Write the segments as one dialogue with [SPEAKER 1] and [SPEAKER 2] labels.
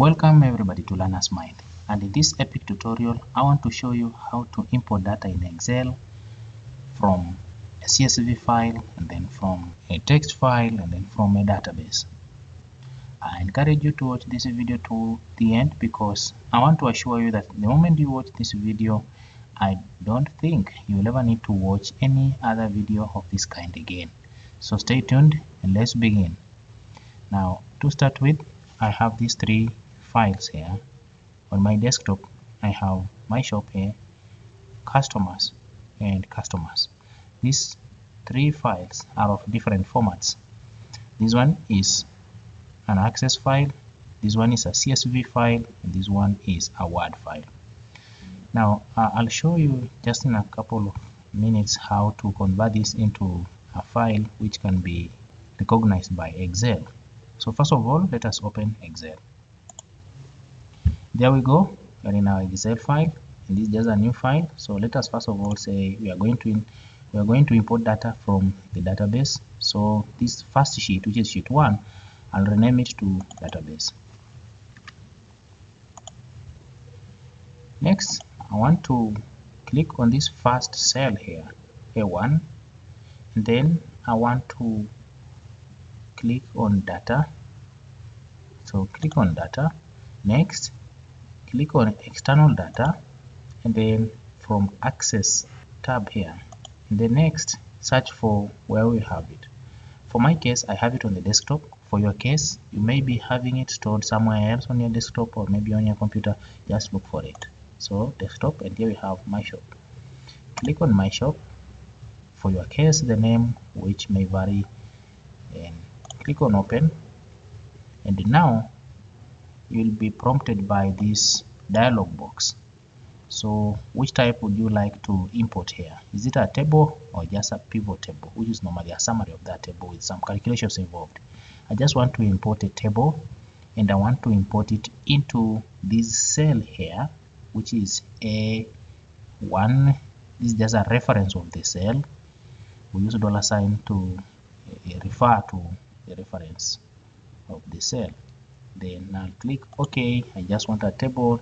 [SPEAKER 1] Welcome everybody to Learner's Mind, and in this epic tutorial I want to show you how to import data in Excel from a CSV file, and then from a text file, and then from a database. I encourage you to watch this video to the end because I want to assure you that the moment you watch this video, I don't think you will ever need to watch any other video of this kind again. So stay tuned and let's begin. Now, to start with, I have these three files here. On my desktop, I have my shop here, customers, and customers. These three files are of different formats. This one is an Access file, this one is a CSV file, and this one is a Word file. Now, I'll show you just in a couple of minutes how to convert this into a file which can be recognized by Excel. So first of all, let us open Excel. There we go. We're in our Excel file, and this is just a new file. So let us first of all say we are going to import data from the database. So this first sheet, which is sheet 1, I'll rename it to database. Next, I want to click on this first cell here, A1, and then I want to click on data. So click on data. Next, click on external data, and then from access tab here, and then next search for where we have it. For my case, I have it on the desktop. For your case, you may be having it stored somewhere else on your desktop or maybe on your computer. Just look for it. So desktop, and here we have my shop. Click on my shop. For your case, the name, which may vary, and click on open, and now you'll be prompted by this dialog box. So which type would you like to import here? Is it a table or just a pivot table, which is normally a summary of that table with some calculations involved? I just want to import a table, and I want to import it into this cell here, which is A1. This is just a reference of the cell. We use $sign to refer to the reference of the cell. Then I'll click OK. I just want a table,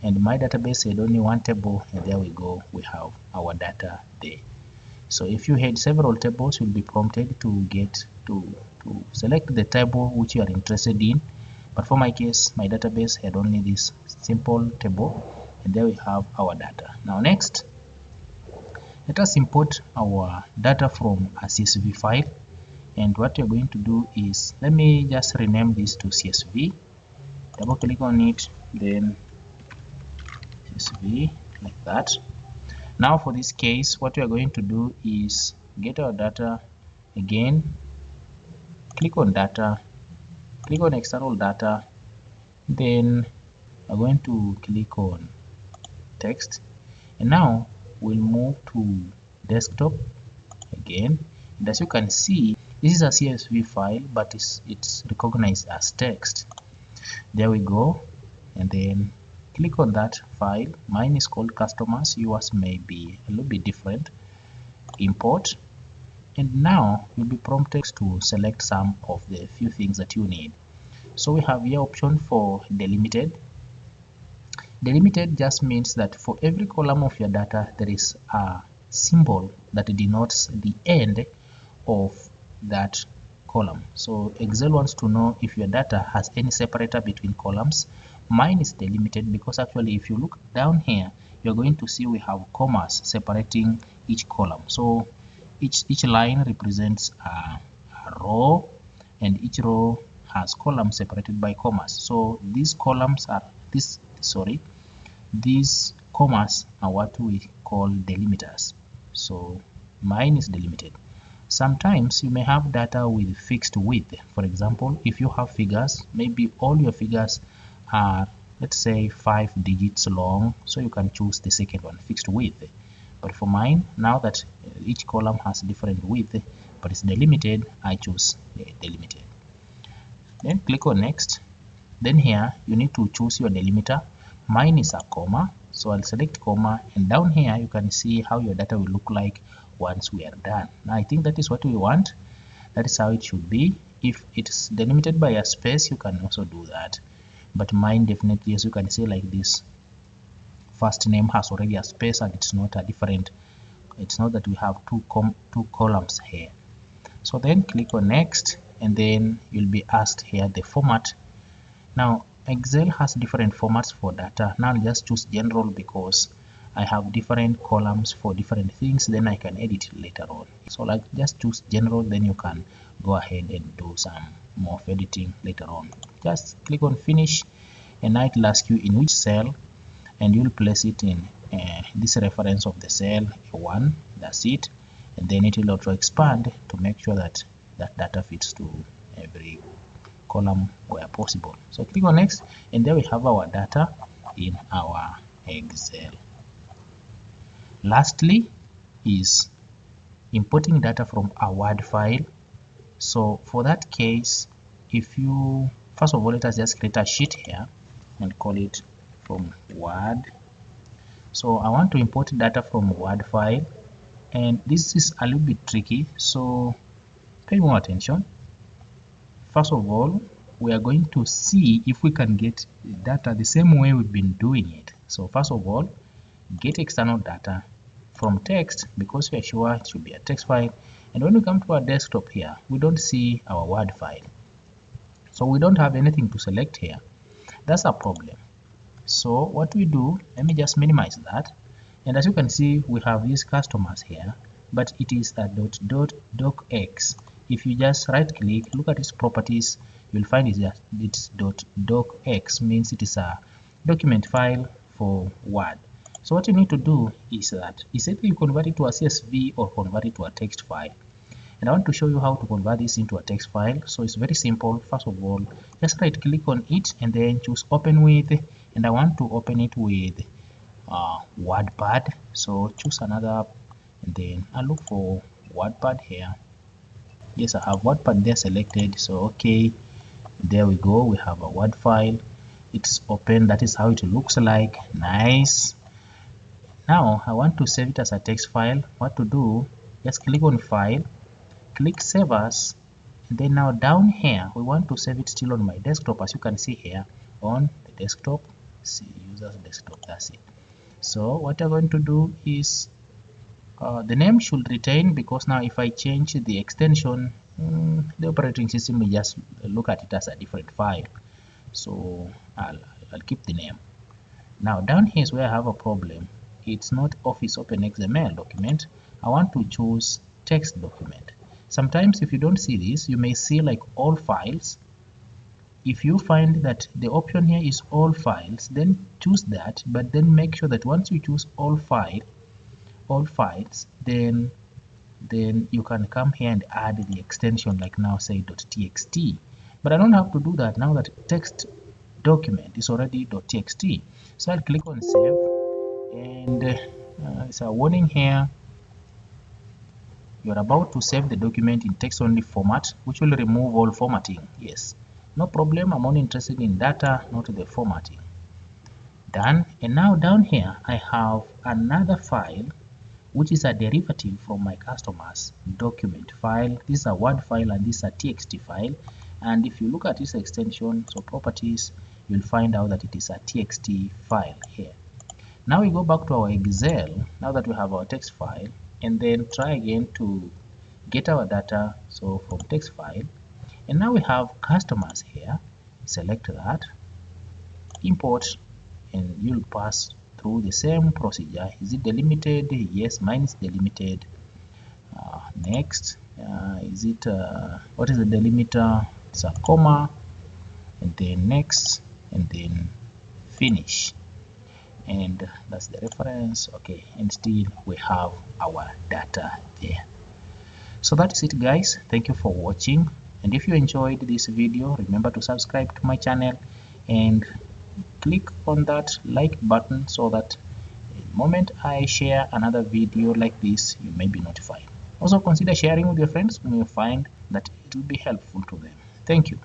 [SPEAKER 1] and my database said only one table, and there we go, we have our data there. So if you had several tables, you'll be prompted to get to select the table which you are interested in. But for my case, my database had only this simple table, and there we have our data. Now next, let us import our data from a CSV file. And what you're going to do is, let me just rename this to CSV. Double click on it, then CSV, like that. Now for this case, what we are going to do is get our data again, click on data, click on external data, then we're going to click on text, and now we'll move to desktop again. And as you can see, this is a CSV file, but it's recognized as text. There we go, and then click on that file. Mine is called customers, yours may be a little bit different. Import, and now you'll be prompted to select some of the few things that you need. So we have here option for delimited. Delimited just means that for every column of your data, there is a symbol that denotes the end of that column. So Excel wants to know if your data has any separator between columns. Mine is delimited because actually if you look down here, you're going to see we have commas separating each column. So each line represents a row, and each row has columns separated by commas. So these commas are what we call delimiters. So mine is delimited. Sometimes you may have data with fixed width. For example, if you have figures, maybe all your figures are, let's say, 5 digits long, so you can choose the second one, fixed width. But for mine, now that each column has different width but it's delimited, I choose delimited. Then click on next. Then here you need to choose your delimiter. Mine is a comma, so I'll select comma, and down here you can see how your data will look like once we are done. Now I think that is what we want. That is how it should be. If it's delimited by a space, you can also do that. but mine definitely, as you can see, like this first name has already a space and it's not a different, it's not that we have two columns here. So then click on next, and then you'll be asked here the format. Now Excel has different formats for data. Now I'll just choose general because I have different columns for different things, then I can edit later on. So like just choose general, then you can go ahead and do some more editing later on. Just click on finish, and now it will ask you in which cell, and you'll place it in this reference of the cell A1. That's it, and then it will auto expand to make sure that that data fits to every column where possible. So click on next, and there we have our data in our Excel. Lastly is importing data from a Word file. So for that case, if you first of all, let us just create a sheet here and call it from Word. So I want to import data from Word file, and this is a little bit tricky, so pay more attention. First of all, we are going to see if we can get data the same way we've been doing it. So first of all, get external data from text, because we are sure it should be a text file. And when we come to our desktop here, we don't see our Word file, so we don't have anything to select here. That's a problem. So what we do, let me just minimize that, and as you can see, we have these customers here, but it is a .docx. If you just right click, look at its properties, you'll find it's .docx, means it is a document file for Word. So what you need to do is that either you convert it to a CSV or convert it to a text file. And I want to show you how to convert this into a text file. So it's very simple. First of all, just right click on it and then choose open with, and I want to open it with WordPad. So choose another, and then I look for WordPad here. Yes, I have WordPad there selected. So okay, there we go, we have a Word file, it's open. That is how it looks like. Nice. Now I want to save it as a text file. What to do, just click on file, click save as, and then now down here we want to save it still on my desktop, as you can see here on the desktop. See, users desktop, that's it. So what you're going to do is the name should retain, because now if I change the extension, the operating system will just look at it as a different file. So I'll keep the name. Now down here is where I have a problem. It's not Office Open XML document. I want to choose text document. Sometimes if you don't see this, you may see like all files. If you find that the option here is all files, then choose that, but then make sure that once you choose all files, then you can come here and add the extension, like now say .txt. But I don't have to do that now that text document is already .txt. So I'll click on save, and it's a warning here. You're about to save the document in text only format, which will remove all formatting. Yes, no problem. I'm only interested in data, not the formatting. Done. And now down here I have another file which is a derivative from my customer's document file. This is a Word file and this is a TXT file. And if you look at this extension, so properties, you'll find out that it is a TXT file here. Now we go back to our Excel, now that we have our text file, and then try again to get our data, so from text file. And now we have customers here. Select that, import, and you'll pass through the same procedure. Is it delimited? Yes, mine is delimited. Next, is it what is the delimiter? It's a comma, and then next, and then finish, and that's the reference. Okay, and still we have our data there. So that's it, guys. Thank you for watching, and if you enjoyed this video, remember to subscribe to my channel and click on that like button so that the moment I share another video like this, you may be notified. Also consider sharing with your friends when you find that it will be helpful to them. Thank you.